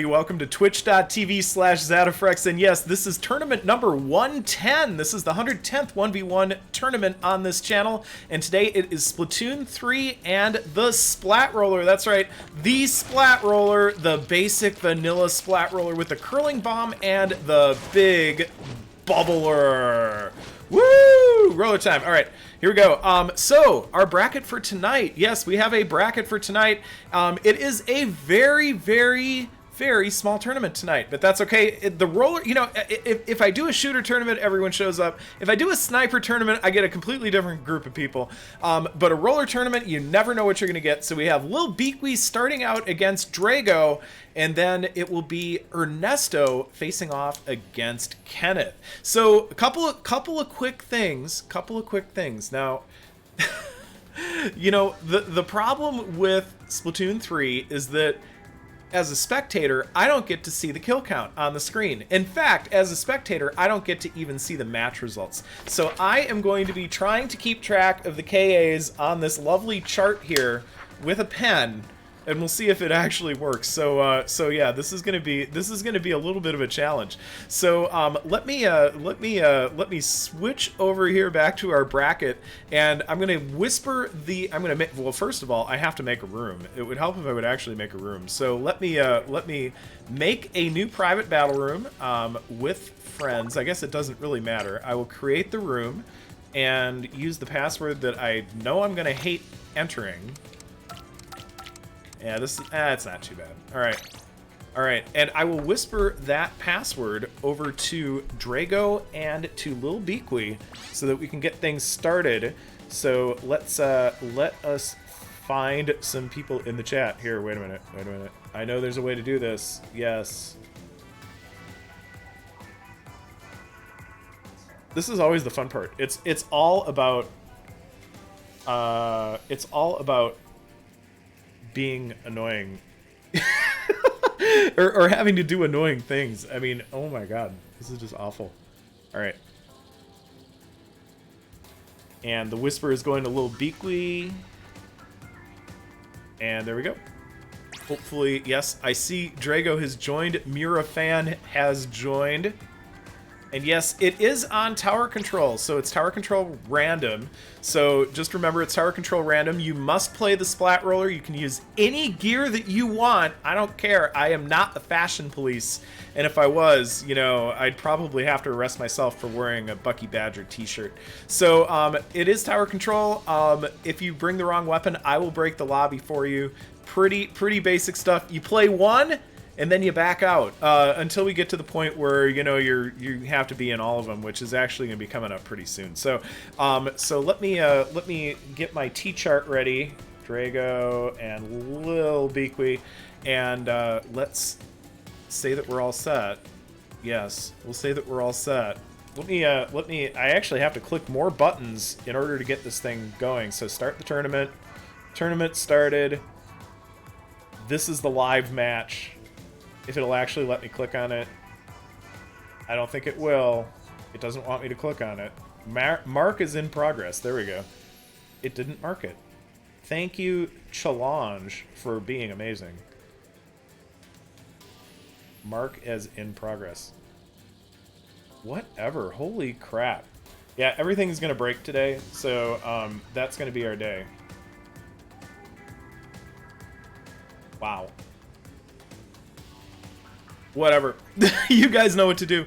Welcome to twitch.tv/Zatafrex, and yes, this is tournament number 110. This is the 110th 1v1 tournament on this channel, and today it is Splatoon 3 and the Splat Roller. That's right, the Splat Roller, the basic vanilla Splat Roller with the curling bomb and the big bubbler. Woo! Roller time. All right, here we go. So our bracket for tonight. Yes, we have a bracket for tonight. It is a very small tournament tonight, but that's okay. The roller, you know, if I do a shooter tournament, everyone shows up. If I do a sniper tournament, I get a completely different group of people. But a roller tournament, you never know what you're gonna get. So we have Lil Beakwee starting out against Drago, and then it will be Ernesto facing off against Kenneth. So a couple of quick things. Now, you know, the problem with Splatoon 3 is that as a spectator, I don't get to see the kill count on the screen. In fact, as a spectator, I don't get to even see the match results. So I am going to be trying to keep track of the KAs on this lovely chart here with a pen, and we'll see if it actually works. So yeah, this is gonna be a little bit of a challenge. So let me switch over here back to our bracket, and I'm gonna whisper the. Well, first of all, I have to make a room. It would help if I would actually make a room. So let me make a new private battle room with friends. I guess it doesn't really matter. I will create the room and use the password that I know I'm gonna hate entering. Yeah, it's not too bad. All right, and I will whisper that password over to Drago and to Lil Beakwee so that we can get things started. So let us find some people in the chat. Here, wait a minute. I know there's a way to do this. Yes. This is always the fun part. It's all about being annoying or having to do annoying things. I mean, oh my god, this is just awful. All right, and the whisper is going to Lil Beakwee, and there we go. Hopefully, yes, I see Drago has joined. Mira fan has joined. And yes, it is on tower control, so it's tower control random. So just remember, it's tower control random. You must play the Splat Roller. You can use any gear that you want. I don't care. I am not the fashion police. And if I was, you know, I'd probably have to arrest myself for wearing a Bucky Badger t-shirt. So it is tower control. If you bring the wrong weapon, I will break the lobby for you. Pretty basic stuff. You play one, and then you back out until we get to the point where, you know, you have to be in all of them, which is actually going to be coming up pretty soon. So let me get my T chart ready, Drago and Lil Beakwee, and let's say that we're all set. Yes, we'll say that we're all set. Let me. I actually have to click more buttons in order to get this thing going. So start the tournament. Tournament started. This is the live match. If it'll actually let me click on it. I don't think it will. It doesn't want me to click on it. Mark is in progress. There we go. It didn't mark it. Thank you, Challenge, for being amazing. Mark as in progress. Whatever. Holy crap. Yeah, everything's going to break today, so that's going to be our day. Wow. Whatever. You guys know what to do.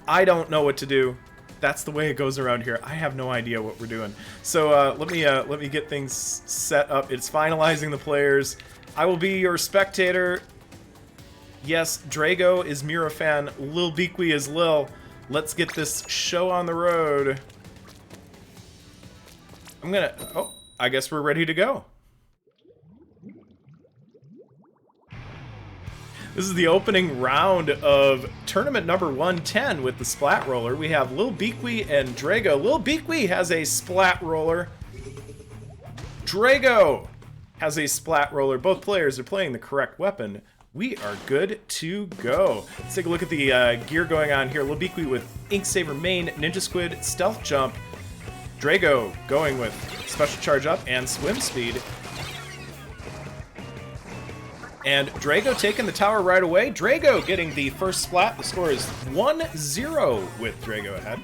I don't know what to do. That's the way it goes around here. I have no idea what we're doing. So let me get things set up. It's finalizing the players. I will be your spectator. Yes, Drago is Mira fan. Lil Beakwee is Lil. Let's get this show on the road. Oh, I guess we're ready to go. This is the opening round of tournament number 110 with the Splat Roller. We have Lil Beakwee and Drago. Lil Beakwee has a Splat Roller. Drago has a Splat Roller. Both players are playing the correct weapon. We are good to go. Let's take a look at the gear going on here. Lil Beakwee with Ink Saver main, Ninja Squid, Stealth Jump. Drago going with Special Charge Up and Swim Speed. And Drago taking the tower right away. Drago getting the first splat. The score is 1-0 with Drago ahead.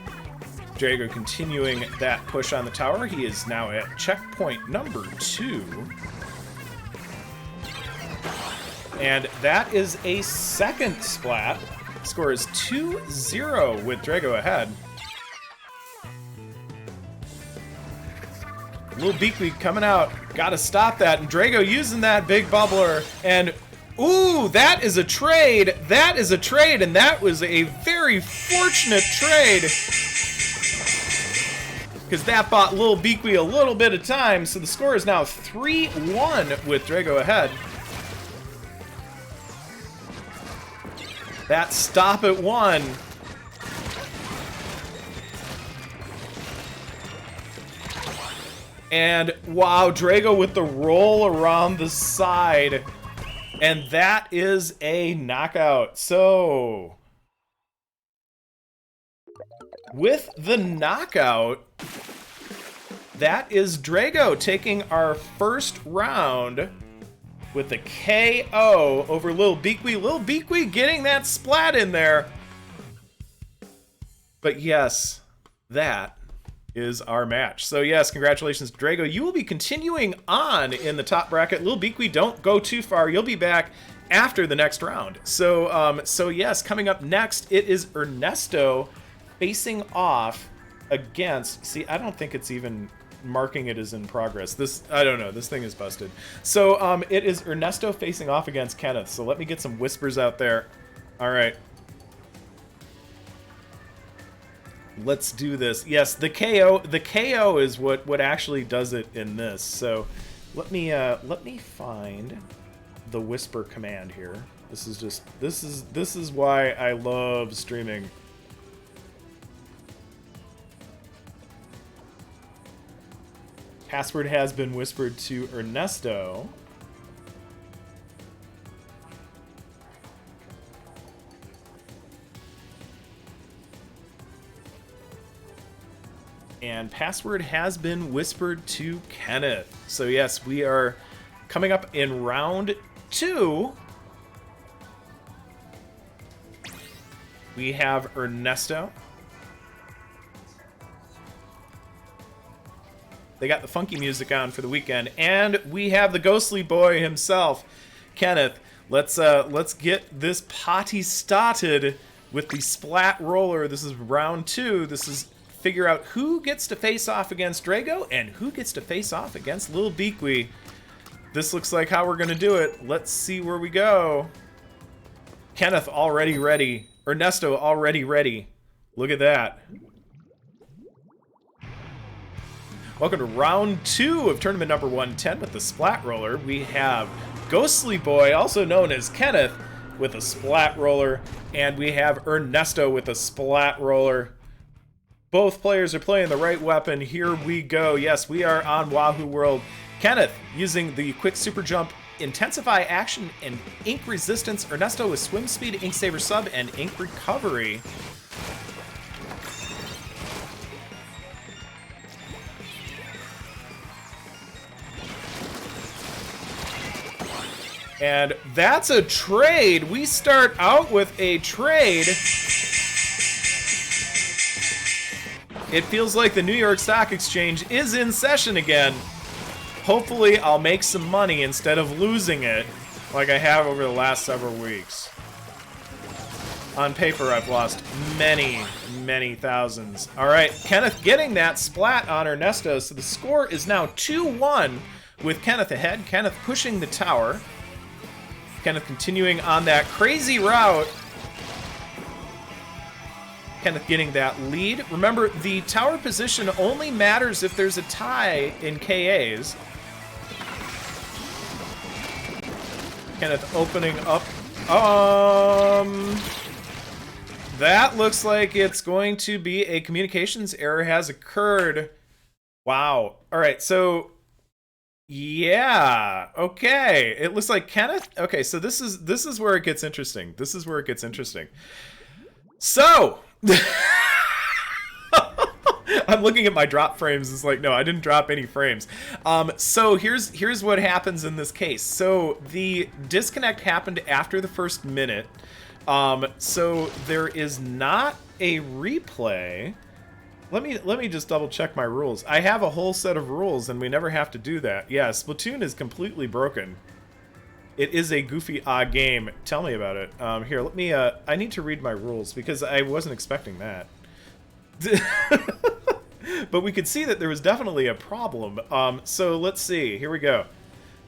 Drago continuing that push on the tower. He is now at checkpoint number 2. And that is a second splat. Score is 2-0 with Drago ahead. Little Beakweed coming out. Gotta stop that. And Drago using that big bubbler. And, ooh, that is a trade. That is a trade. And that was a very fortunate trade. Because that bought Lil Beakweed a little bit of time. So the score is now 3-1 with Drago ahead. That stop at 1. And wow, Drago with the roll around the side. And that is a knockout. So, with the knockout, that is Drago taking our first round with a KO over Lil Beakweed. Lil Beakweed getting that splat in there. But yes, that is our match. So yes, congratulations, Drago. You will be continuing on in the top bracket. Lil Beakweed, don't go too far. You'll be back after the next round. So yes, coming up next, it is Ernesto facing off against, see, I don't think it's even marking it as in progress. This, I don't know, this thing is busted. So it is Ernesto facing off against Kenneth. So let me get some whispers out there. All right. Let's do this. Yes, the KO is what actually does it in this. So let me find the whisper command here. This is why I love streaming. Password has been whispered to Ernesto. And password has been whispered to Kenneth. So yes, we are coming up in round 2. We have Ernesto. They got the funky music on for the weekend, and we have the ghostly boy himself, Kenneth. Let's get this party started with the splat roller. This is round 2. This is figure out who gets to face off against Drago and who gets to face off against Lil Beakweed. This looks like how we're gonna do it. Let's see where we go. Kenneth already ready. Ernesto already ready. Look at that. Welcome to round 2 of tournament number 110 with the splat roller. We have Ghostly Boy, also known as Kenneth, with a splat roller, and we have Ernesto with a splat roller. Both players are playing the right weapon. Here we go. Yes, we are on Wahoo World. Kenneth using the quick super jump, intensify action, and ink resistance. Ernesto with swim speed, ink saver sub, and ink recovery. And that's a trade. We start out with a trade. It feels like the New York Stock Exchange is in session again. Hopefully I'll make some money instead of losing it like I have over the last several weeks. On paper, I've lost many, many thousands. All right, Kenneth getting that splat on Ernesto. So the score is now 2-1 with Kenneth ahead. Kenneth pushing the tower. Kenneth continuing on that crazy route. Kenneth getting that lead. Remember, the tower position only matters if there's a tie in KAs. Kenneth opening up. That looks like it's going to be a communications error has occurred. Wow. All right, so yeah, okay. It looks like Kenneth. Okay, so this is where it gets interesting. This is where it gets interesting. So, I'm looking at my drop frames. It's like, no, I didn't drop any frames. So here's what happens in this case. So the disconnect happened after the first minute. So there is not a replay. Let me just double check my rules. I have a whole set of rules, and we never have to do that. Yeah, Splatoon is completely broken. It is a goofy, odd game. Tell me about it. Here, let me, I need to read my rules, because I wasn't expecting that. But we could see that there was definitely a problem. So let's see. Here we go.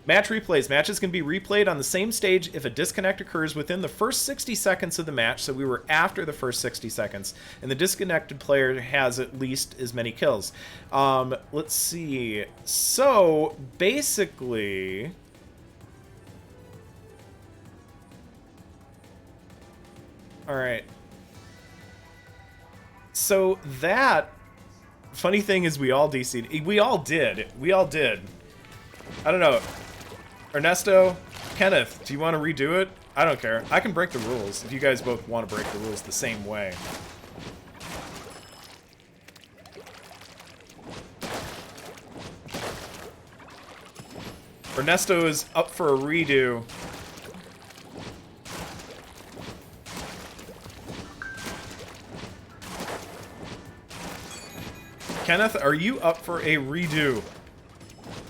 Match replays. Matches can be replayed on the same stage if a disconnect occurs within the first 60 seconds of the match, so we were after the first 60 seconds, and the disconnected player has at least as many kills. Let's see. So, basically... Alright. So that... Funny thing is we all DC'd. We all did. We all did. I don't know. Ernesto, Kenneth, do you want to redo it? I don't care. I can break the rules if you guys both want to break the rules the same way. Ernesto is up for a redo. Kenneth, are you up for a redo?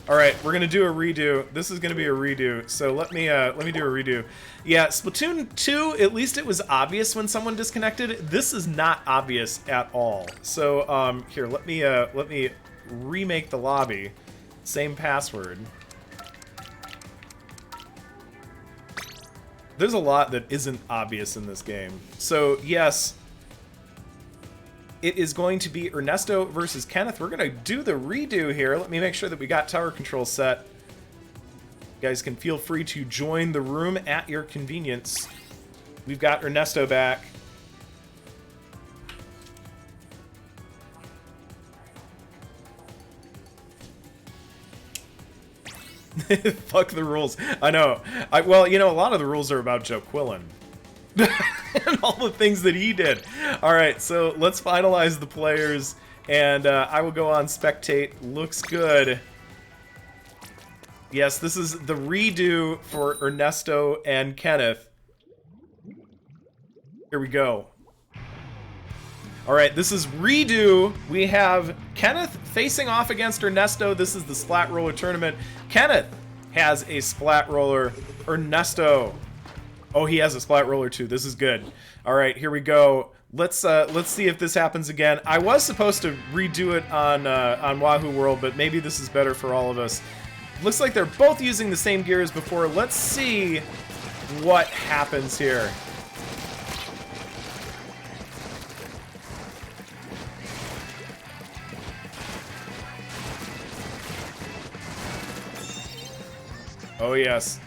Alright, we're gonna do a redo. This is gonna be a redo, so let me do a redo. Yeah, Splatoon 2, at least it was obvious when someone disconnected. This is not obvious at all. So, here, let me remake the lobby. Same password. There's a lot that isn't obvious in this game. So, yes, it is going to be Ernesto versus Kenneth. We're going to do the redo here. Let me make sure that we got tower control set. You guys can feel free to join the room at your convenience. We've got Ernesto back. Fuck the rules. I know. Well, you know, a lot of the rules are about Joe Quillen. And all the things that he did. Alright, so let's finalize the players, and I will go on spectate. Looks good. Yes, this is the redo for Ernesto and Kenneth. Here we go. Alright, this is redo. We have Kenneth facing off against Ernesto. This is the Splat Roller Tournament. Kenneth has a Splat Roller. Ernesto... Oh, he has a Splat Roller too. This is good. All right, here we go. Let's see if this happens again. I was supposed to redo it on Wahoo World, but maybe this is better for all of us. Looks like they're both using the same gear as before. Let's see what happens here. Oh yes.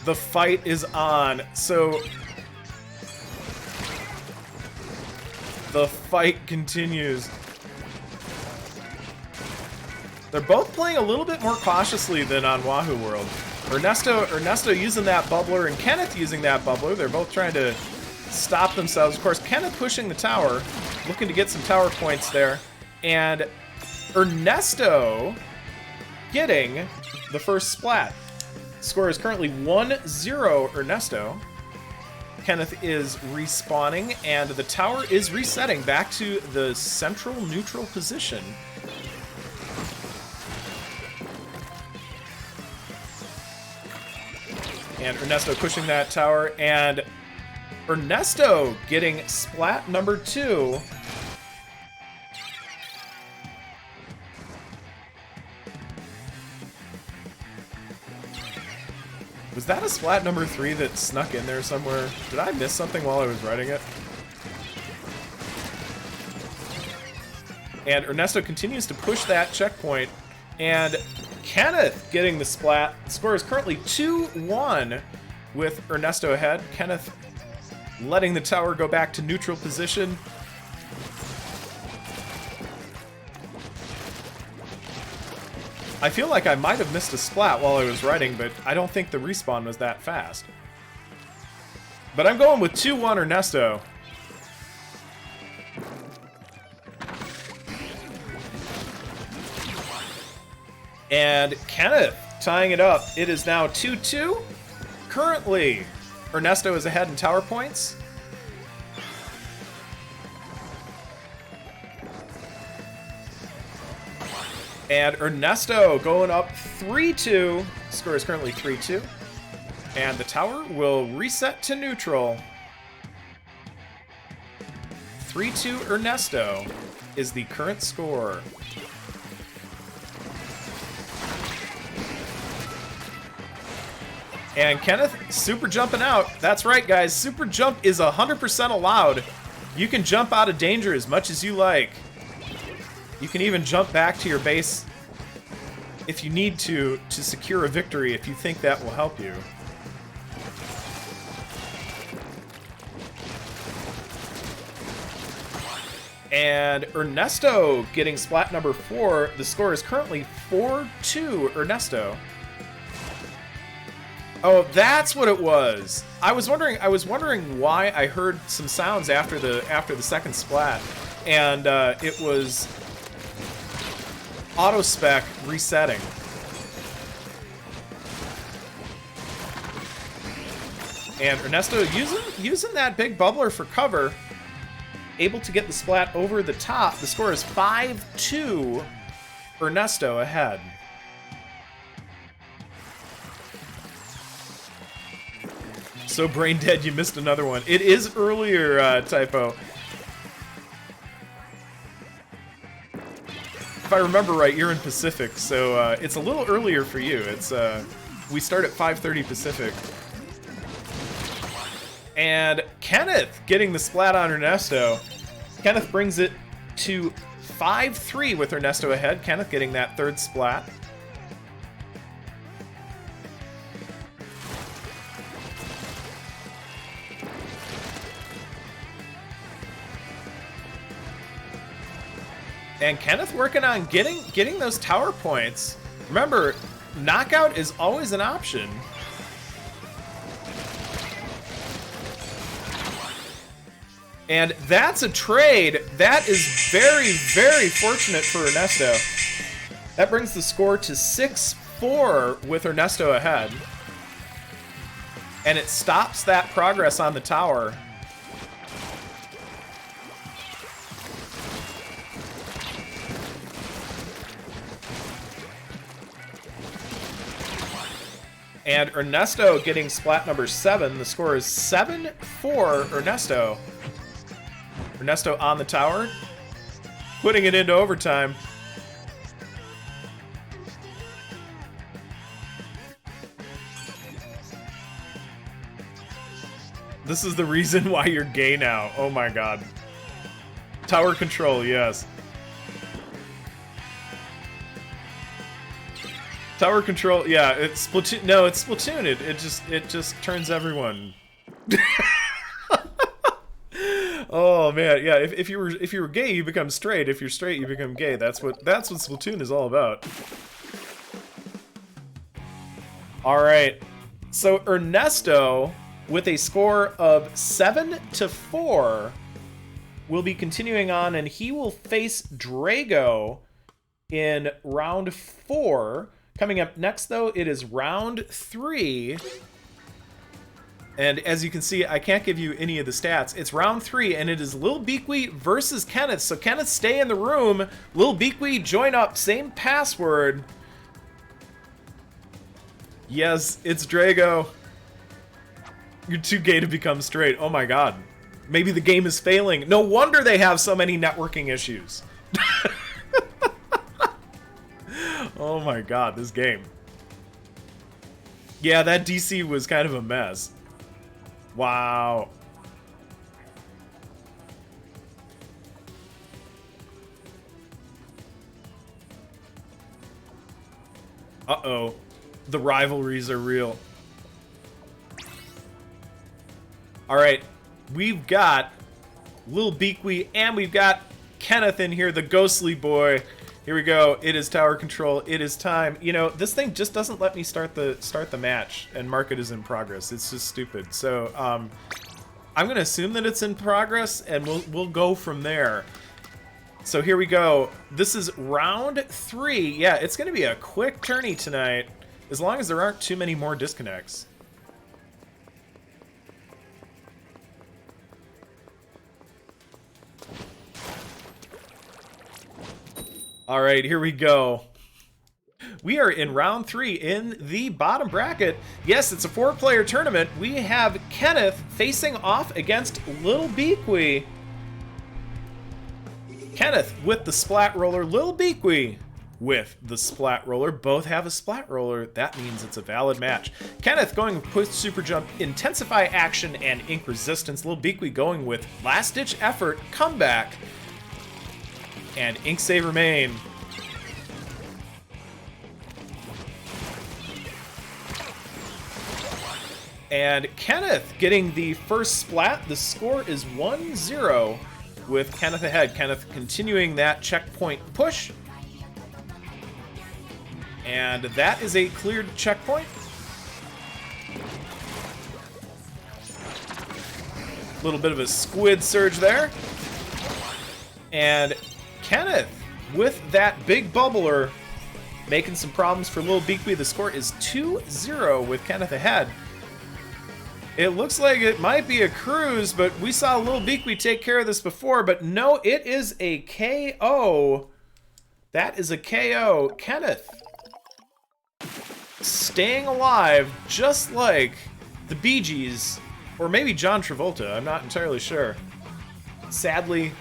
The fight is on, so the fight continues. They're both playing a little bit more cautiously than on Wahoo World. Ernesto using that bubbler and Kenneth using that bubbler. They're both trying to stop themselves. Of course, Kenneth pushing the tower, looking to get some tower points there, and Ernesto getting the first splat. Score is currently 1-0 Ernesto. Kenneth is respawning, and the tower is resetting back to the central neutral position. And Ernesto pushing that tower, and Ernesto getting splat number 2. Was that a splat number 3 that snuck in there somewhere? Did I miss something while I was writing it? And Ernesto continues to push that checkpoint. And Kenneth getting the splat. The score is currently 2-1 with Ernesto ahead. Kenneth letting the tower go back to neutral position. I feel like I might have missed a splat while I was writing, but I don't think the respawn was that fast. But I'm going with 2-1 And Kenneth tying it up. It is now 2-2. Currently, Ernesto is ahead in tower points. And Ernesto going up 3-2. Score is currently 3-2. And the tower will reset to neutral. 3-2 Ernesto is the current score. And Kenneth, super jumping out. That's right, guys. Super jump is 100% allowed. You can jump out of danger as much as you like. You can even jump back to your base if you need to secure a victory, if you think that will help you. And Ernesto getting splat number 4. The score is currently 4-2 Ernesto. Oh, that's what it was. I was wondering why I heard some sounds after the second splat, and it was auto spec resetting. And Ernesto using that big bubbler for cover, able to get the splat over the top. The score is 5-2. Ernesto ahead. So brain dead, you missed another one. It is earlier, Typo. If I remember right, you're in Pacific, so it's a little earlier for you. It's we start at 5:30 Pacific. And Kenneth getting the splat on Ernesto. Kenneth brings it to 5-3 with Ernesto ahead. Kenneth getting that third splat. And Kenneth working on getting those tower points. Remember, knockout is always an option. And that's a trade. That is very, very fortunate for Ernesto. That brings the score to 6-4 with Ernesto ahead. And it stops that progress on the tower. And Ernesto getting splat number 7. The score is 7-4 Ernesto. Ernesto on the tower, putting it into overtime. This is the reason why you're gay now. Oh my god. Tower control, yes. Tower control, yeah, it's Splatoon. No, it's Splatoon. It just turns everyone. Oh man, yeah. If you were gay, you become straight. If you're straight, you become gay. That's what Splatoon is all about. All right. So Ernesto, with a score of 7-4, will be continuing on, and he will face Drago in round 4. Coming up next, though, it is round 3. And as you can see, I can't give you any of the stats. It's round 3, and it is Lil Beakwee versus Kenneth. So Kenneth, stay in the room. Lil Beakwee, join up. Same password. Yes, it's Drago. You're too gay to become straight. Oh my god. Maybe the game is failing. No wonder they have so many networking issues. Oh my god, this game. Yeah, that DC was kind of a mess. Wow. Uh-oh. The rivalries are real. Alright. We've got Lil Beakwee and we've got Kenneth in here, the ghostly boy. Here we go. It is tower control. It is time. You know, this thing just doesn't let me start the match and mark it as in progress. It's just stupid. So, I'm gonna assume that it's in progress, and we'll go from there. So here we go. This is round 3. Yeah, it's going to be a quick tourney tonight, as long as there aren't too many more disconnects. All right, here we go. We are in round 3 in the bottom bracket. Yes, it's a 4-player tournament. We have Kenneth facing off against Lil Beakwee. Kenneth with the Splat Roller, Lil Beakwee with the Splat Roller. Both have a Splat Roller. That means it's a valid match. Kenneth going with Push Super Jump, Intensify Action, and Ink Resistance. Lil Beakwee going with Last Ditch Effort, Comeback, and Ink Save Remain. And Kenneth getting the first splat. The score is 1-0 with Kenneth ahead. Kenneth continuing that checkpoint push. And that is a cleared checkpoint. A little bit of a squid surge there. And Kenneth with that big bubbler making some problems for Lil Beakwee. The score is 2-0 with Kenneth ahead. It looks like it might be a cruise, but we saw Lil Beakwee take care of this before, but no, it is a KO. That is a KO. Kenneth staying alive just like the Bee Gees, or maybe John Travolta, I'm not entirely sure. Sadly,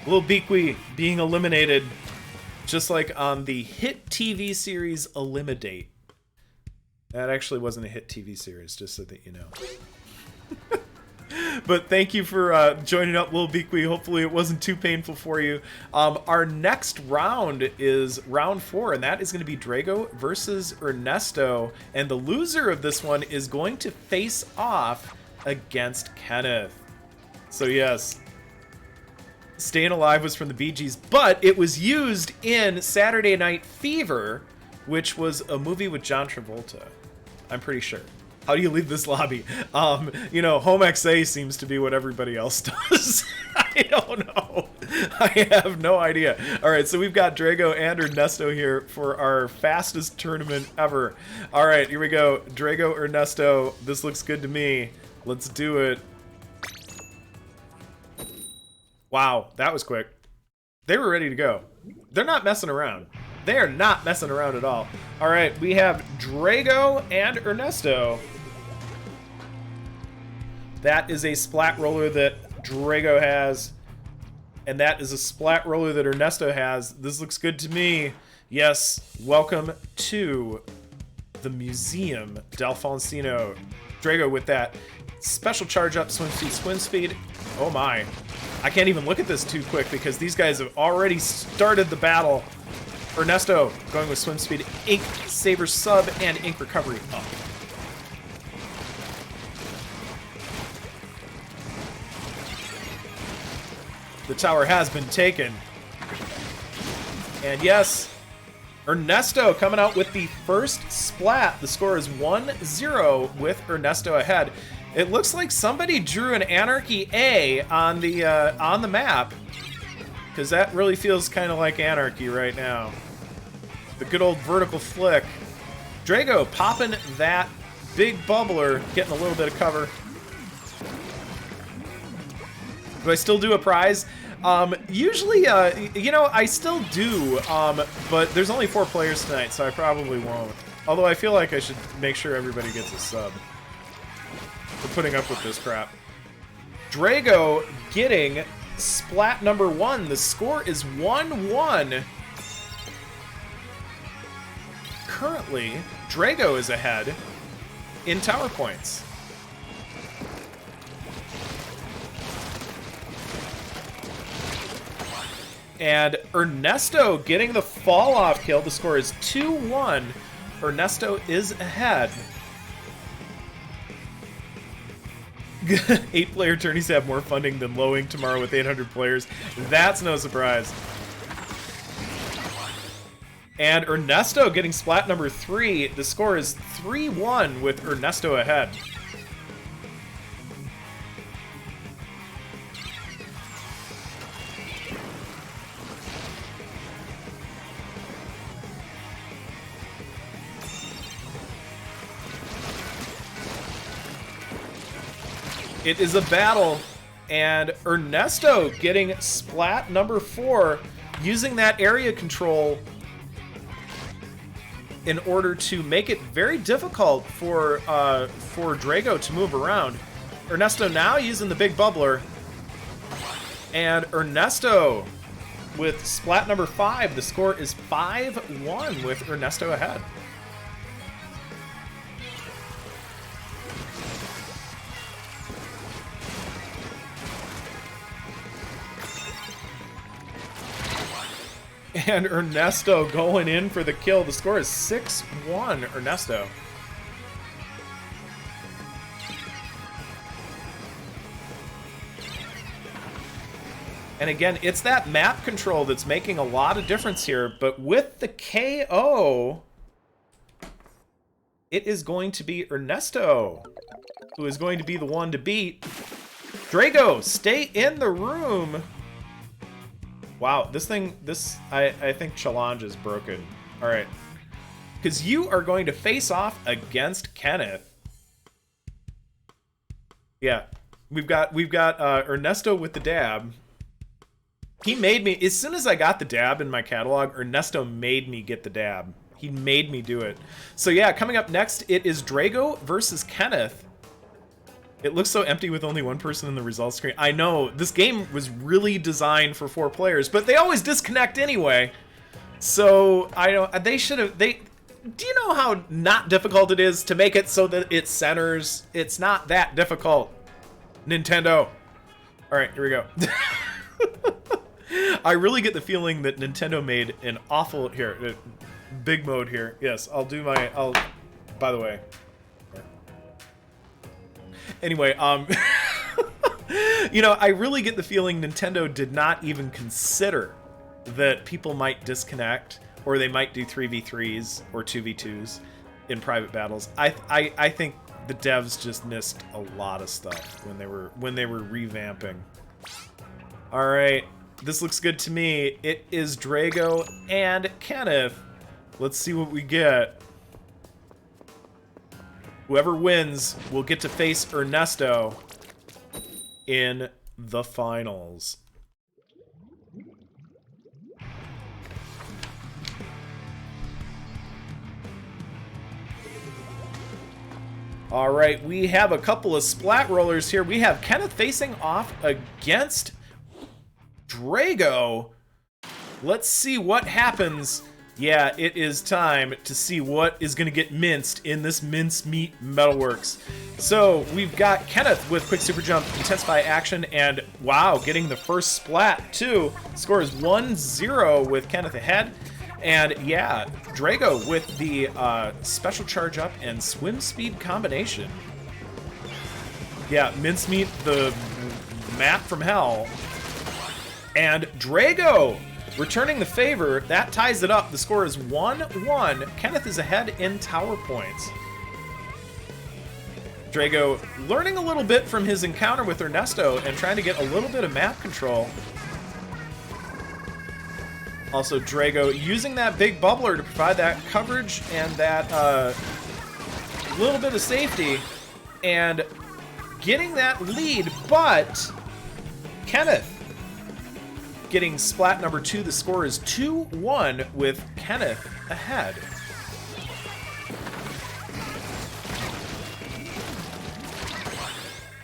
Lil Beakwee being eliminated just like on the hit TV series Eliminate. That actually wasn't a hit TV series, just so that you know. But thank you for joining up, Lil Beakwee. Hopefully it wasn't too painful for you. Our next round is round 4, and that is going to be Drago versus Ernesto. And the loser of this one is going to face off against Kenneth. So yes, Staying Alive was from the Bee Gees, but it was used in Saturday Night Fever, which was a movie with John Travolta. I'm pretty sure. How do you leave this lobby? You know, Home XA seems to be what everybody else does. I don't know. I have no idea. All right, so we've got Drago and Ernesto here for our fastest tournament ever. All right, here we go. Drago, Ernesto, this looks good to me. Let's do it. Wow, that was quick. They were ready to go. They're not messing around. They are not messing around at all. All right, we have Drago and Ernesto. That is a Splat Roller that Drago has. And that is a Splat Roller that Ernesto has. This looks good to me. Yes, welcome to the Museum D'Alfonsino. Drago with that special charge up, swim speed. Oh my. I can't even look at this too quick because these guys have already started the battle. Ernesto going with swim speed, Ink Saver sub, and Ink Recovery up. The tower has been taken. And yes, Ernesto coming out with the first splat. The score is 1-0 with Ernesto ahead. It looks like somebody drew an Anarchy A on the map, because that really feels kind of like Anarchy right now. The good old vertical flick. Drago popping that big bubbler, getting a little bit of cover. Do I still do a prize? Usually, you know, I still do, but there's only 4 players tonight, so I probably won't. Although I feel like I should make sure everybody gets a sub for putting up with this crap. Drago getting splat number 1. The score is 1-1. Currently, Drago is ahead in tower points. And Ernesto getting the fall-off kill. The score is 2-1. Ernesto is ahead. 8-player tourneys have more funding than low ink tomorrow with 800 players. That's no surprise. And Ernesto getting splat number 3. The score is 3-1 with Ernesto ahead. It is a battle, and Ernesto getting Splat number 4, using that area control in order to make it very difficult for Drago to move around. Ernesto now using the big bubbler, and Ernesto with Splat number 5. The score is 5-1 with Ernesto ahead. And Ernesto going in for the kill. The score is 6-1, Ernesto. And again, it's that map control that's making a lot of difference here. But with the KO, it is going to be Ernesto who is going to be the one to beat. Drago, stay in the room. Wow, I think challenge is broken. All right, because you are going to face off against Kenneth. Yeah, we've got Ernesto with the dab. He made me, as soon as I got the dab in my catalog, Ernesto made me get the dab. He made me do it. So yeah, coming up next, it is Drago versus Kenneth. It looks so empty with only one person in the results screen. I know, this game was really designed for 4 players, but they always disconnect anyway. So, I don't, they should have, do you know how not difficult it is to make it so that it centers? It's not that difficult, Nintendo. All right, here we go. I really get the feeling that Nintendo made an awful, here, big mode here. Yes, by the way. Anyway, you know, I really get the feeling Nintendo did not even consider that people might disconnect, or they might do 3v3s or 2v2s in private battles. I think the devs just missed a lot of stuff when they were revamping. All right, this looks good to me. It is Drago and Kenneth. Let's see what we get. Whoever wins will get to face Ernesto in the finals. All right, we have a couple of splat rollers here. We have Kenneth facing off against Drago. Let's see what happens. Yeah, it is time to see what is going to get minced in this mincemeat metalworks. So we've got Kenneth with quick super jump, intensify action, and wow, getting the first splat too. Score is 1-0 with Kenneth ahead. And yeah, Drago with the special charge up and swim speed combination. Yeah, mincemeat, the map from hell. And Drago returning the favor. That ties it up. The score is 1-1. Kenneth is ahead in tower points. Drago learning a little bit from his encounter with Ernesto and trying to get a little bit of map control. Also, Drago using that big bubbler to provide that coverage and that little bit of safety and getting that lead, but Kenneth getting splat number 2. The score is 2-1 with Kenneth ahead.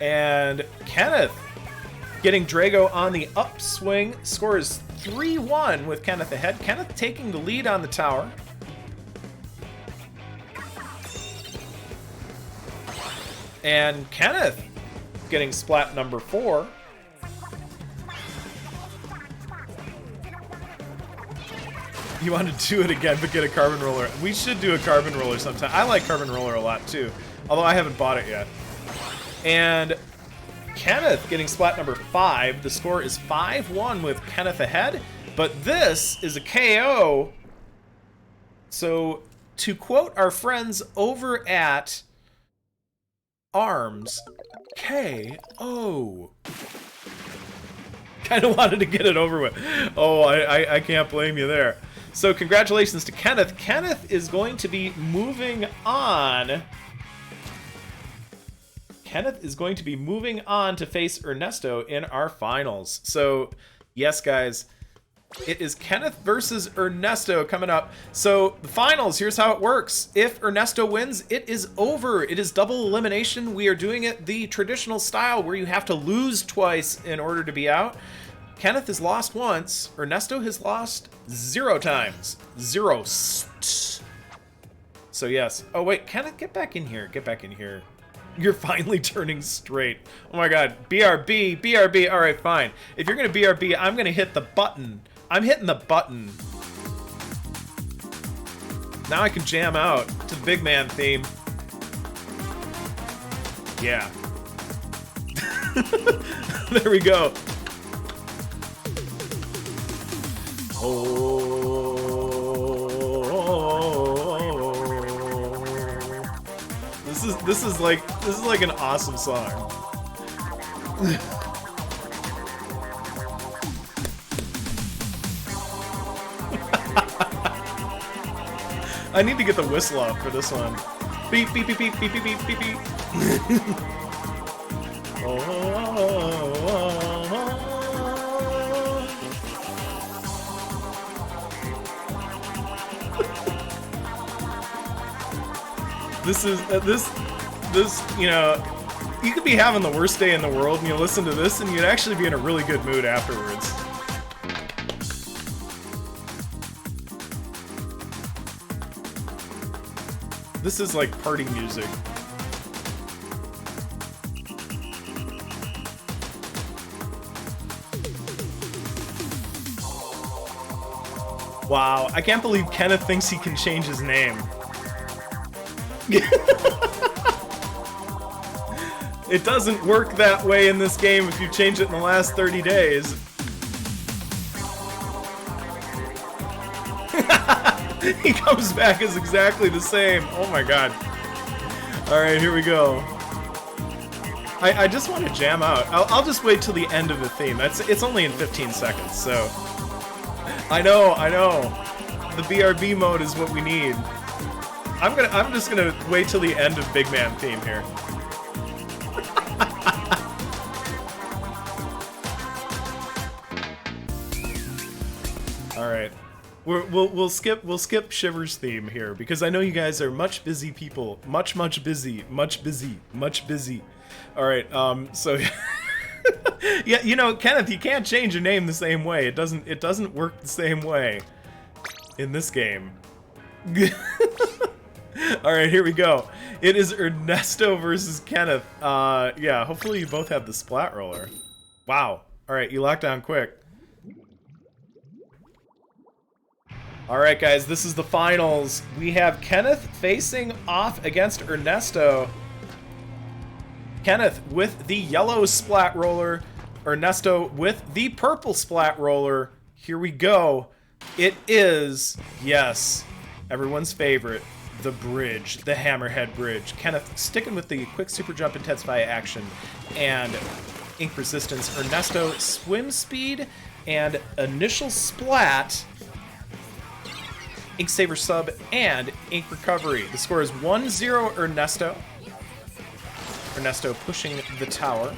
And Kenneth getting Drago on the upswing. Score is 3-1 with Kenneth ahead. Kenneth taking the lead on the tower. And Kenneth getting splat number 4. You want to do it again, but get a carbon roller. We should do a carbon roller sometime. I like carbon roller a lot too, although I haven't bought it yet. And Kenneth getting splat number 5. The score is 5-1 with Kenneth ahead, but this is a KO. So to quote our friends over at ARMS, KO. Kind of wanted to get it over with. Oh, I can't blame you there. So congratulations to Kenneth. Kenneth is going to be moving on. Kenneth is going to be moving on to face Ernesto in our finals. So, yes, guys, it is Kenneth versus Ernesto coming up. So, the finals, here's how it works. If Ernesto wins, it is over. It is double elimination. We are doing it the traditional style where you have to lose twice in order to be out. Kenneth has lost once. Ernesto has lost 0 times. 0. So, yes. Oh, wait, Kenneth, get back in here. Get back in here. You're finally turning straight. Oh my god. BRB, BRB. Alright, fine. If you're gonna BRB, I'm gonna hit the button. I'm hitting the button. Now I can jam out to the big man theme. Yeah. There we go. This is like an awesome song. I need to get the whistle out for this one. Beep beep beep beep beep beep beep beep beep. This is this, you know, you could be having the worst day in the world and you listen to this and you'd actually be in a really good mood afterwards. This is like party music. Wow, I can't believe Kenneth thinks he can change his name. It doesn't work that way in this game if you change it in the last 30 days. He comes back as exactly the same. Oh my god. Alright, here we go. I just want to jam out. I'll just wait till the end of the theme. It's only in 15 seconds, so... I know. The BRB mode is what we need. I'm just gonna wait till the end of Big Man theme here. All right, we'll skip Shiver's theme here because I know you guys are much busy people, much busy. All right, so yeah, you know, Kenneth, you can't change your name the same way. It doesn't work the same way in this game. Alright, here we go. It is Ernesto versus Kenneth. Yeah, hopefully you both have the Splat roller. Wow. Alright, you locked down quick. Alright, guys, this is the finals. We have Kenneth facing off against Ernesto. Kenneth with the yellow Splat roller. Ernesto with the purple Splat roller. Here we go. It is, yes, everyone's favorite. The bridge, the Hammerhead Bridge. Kenneth sticking with the quick super jump intensify action and ink resistance. Ernesto swim speed and initial splat, ink saver sub, and ink recovery. The score is 1-0 Ernesto. Ernesto pushing the tower.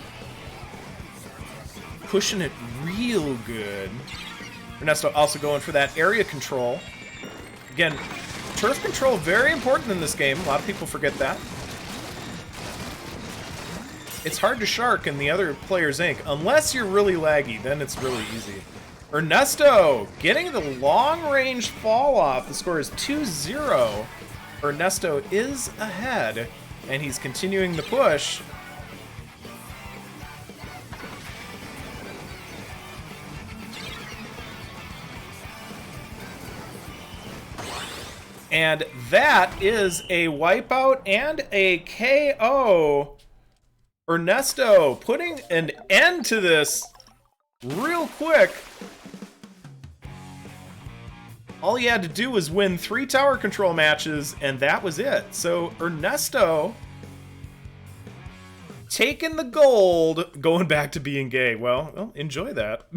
Pushing it real good. Ernesto also going for that area control. Again, turf control, very important in this game. A lot of people forget that. It's hard to shark in the other player's ink, unless you're really laggy, then it's really easy. Ernesto getting the long-range fall off. The score is 2-0. Ernesto is ahead, and he's continuing the push. And that is a wipeout and a KO. Ernesto putting an end to this real quick. All he had to do was win 3 tower control matches, and that was it. So Ernesto taking the gold, going back to being gay. Well, enjoy that.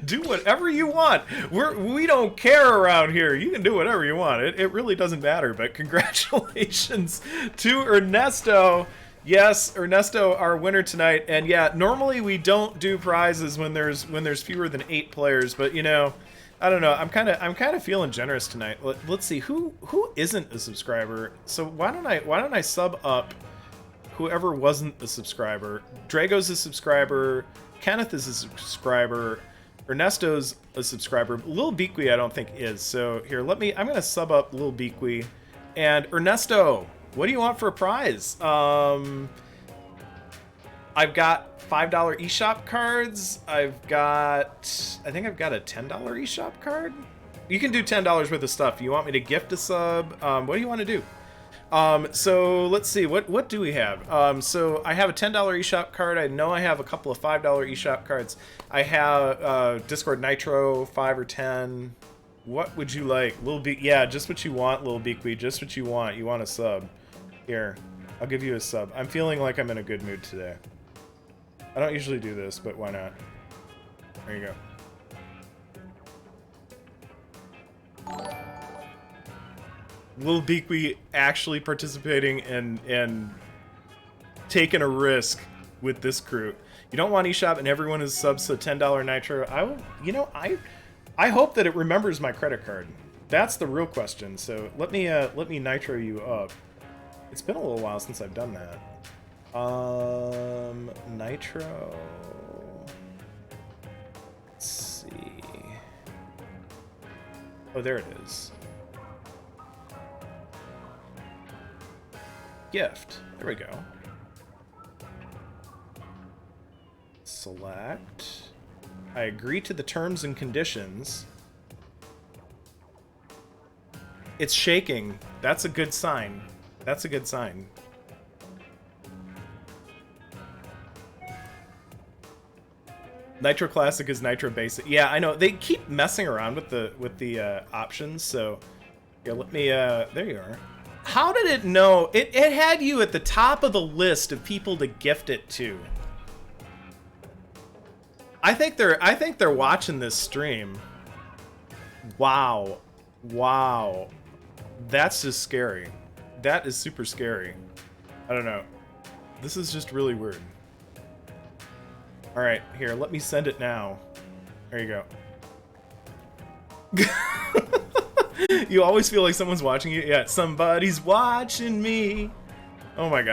Do whatever you want. We don't care around here. You can do whatever you want. It really doesn't matter. But congratulations to Ernesto. Yes, Ernesto, our winner tonight. And yeah, normally we don't do prizes when there's fewer than 8 players. But you know, I don't know. I'm kind of feeling generous tonight. Let's see who isn't a subscriber. So why don't I sub up whoever wasn't a subscriber. Drago's a subscriber. Kenneth is a subscriber. Ernesto's a subscriber. Lil Beaky I don't think is. So here, I'm gonna sub up Lil Beaky. And Ernesto, what do you want for a prize? I've got $5 eShop cards. I think I've got a $10 eShop card. You can do $10 worth of stuff. You want me to gift a sub? What do you want to do? So let's see, what do we have? So I have a $10 eShop card. I know I have a couple of $5 eShop cards. I have Discord Nitro, 5 or 10. What would you like? Yeah, just what you want, Lil Beaky. Just what you want. You want a sub. Here, I'll give you a sub. I'm feeling like I'm in a good mood today. I don't usually do this, but why not? There you go. Lil Beaky actually participating and taking a risk with this crew. You don't want eShop and everyone is subs, so $10 Nitro. I hope that it remembers my credit card. That's the real question. So let me Nitro you up. It's been a little while since I've done that. Nitro. Let's see. Oh, there it is. Gift. There we go. Select. I agree to the terms and conditions. It's shaking. That's a good sign. That's a good sign. Nitro Classic is Nitro Basic. Yeah, I know. They keep messing around with the options, so here, let me there you are. How did it know? It had you at the top of the list of people to gift it to. I think they're watching this stream. Wow. Wow. That's just scary. That is super scary. I don't know. This is just really weird. All right, here, let me send it now. There you go. You always feel like someone's watching you. Yeah, somebody's watching me. Oh my god.